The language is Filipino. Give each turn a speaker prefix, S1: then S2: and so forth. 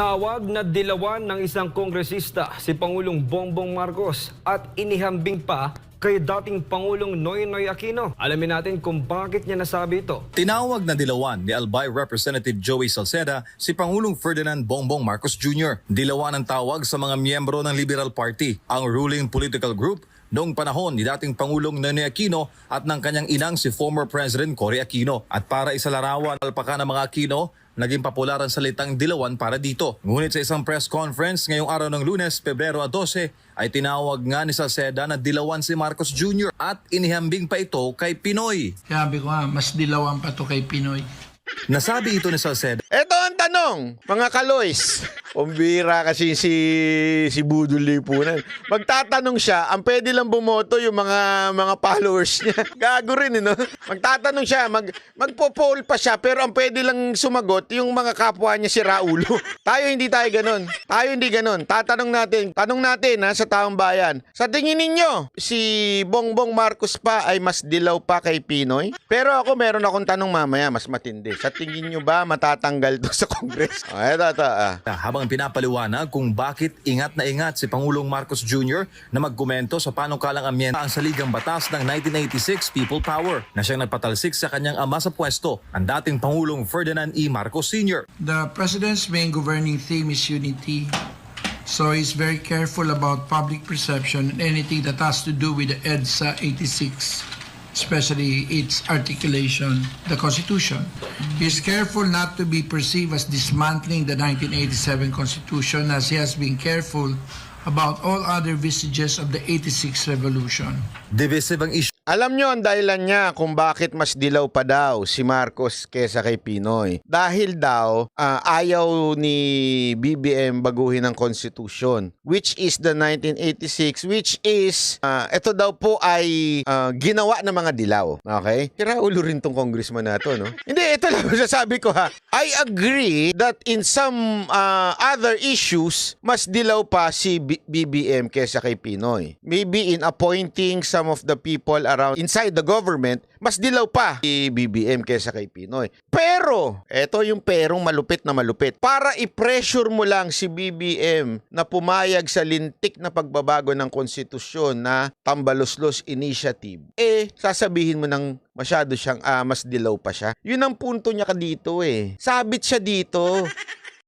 S1: Tawag na dilawan ng isang kongresista si Pangulong Bongbong Marcos at inihambing pa kay dating Pangulong Noynoy Aquino. Alamin natin kung bakit niya nasabi ito.
S2: Tinawag na dilawan ni Albay Representative Joey Salceda si Pangulong Ferdinand Bongbong Marcos Jr. Dilawan ang tawag sa mga miyembro ng Liberal Party, ang ruling political group noong panahon ni dating Pangulong Noynoy Aquino at ng kanyang inang si former President Cory Aquino. At para isalarawan alpaka ng mga Aquino, naging popular ang salitang dilawan para dito. Ngunit sa isang press conference ngayong araw ng Lunes, Pebrero 12, ay tinawag nga ni Salceda na dilawan si Marcos Jr. at inihambing pa ito kay Pinoy.
S3: Sabi ko nga, mas dilawan pa to kay Pinoy.
S2: Nasabi ito ni Salceda.
S4: Ito ang tanong, mga kaloys. Umbira kasi si Budol Lipunan. Magtatanong siya, ang pwede lang bumoto yung mga followers niya. Gago rin, no? Magtatanong siya, magpo-poll pa siya, pero ang pwede lang sumagot yung mga kapwa niya si Raulo. Tayo hindi ganon. Tayo hindi ganon. Tanong natin ha, sa taong bayan. Sa tingin ninyo, si Bongbong Marcos pa ay mas dilaw pa kay Pinoy? Pero ako meron akong tanong mamaya, mas matindi. Sa tingin nyo ba matatanggal to sa Congress? Ito.
S2: Habang pinapaliwanag kung bakit ingat na ingat si Pangulong Marcos Jr. na magkomento sa panukalang amyenda ang saligang batas ng 1986 People Power na siyang nagpatalsik sa kanyang ama sa pwesto, ang dating Pangulong Ferdinand E. Marcos Sr.
S3: The President's main governing theme is unity. So he's very careful about public perception and anything that has to do with the EDSA 86. Especially its articulation, the Constitution. He is careful not to be perceived as dismantling the 1987 Constitution, as he has been careful about all other vestiges of the 86 Revolution.
S2: Divisive ang issue.
S4: Alam nyo ang dahilan niya kung bakit mas dilaw pa daw si Marcos kesa kay Pinoy. Dahil daw ayaw ni BBM baguhin ang Constitution, which is the 1986, which is ito daw po ay ginawa ng mga dilaw. Okay? Kira ulo rin tong congressman na to, no? Hindi, ito lang sasabi ko ha. I agree that in some other issues, mas dilaw pa si BBM kesa kay Pinoy. Maybe in appointing some of the people around inside the government, mas dilaw pa si BBM kesa kay Pinoy. Pero, eto yung perong malupit na malupit. Para i-pressure mo lang si BBM na pumayag sa lintik na pagbabago ng konstitusyon na Tambaloslos Initiative, sasabihin mo ng masyado siyang mas dilaw pa siya. Yun ang punto niya dito eh. Sabit siya dito.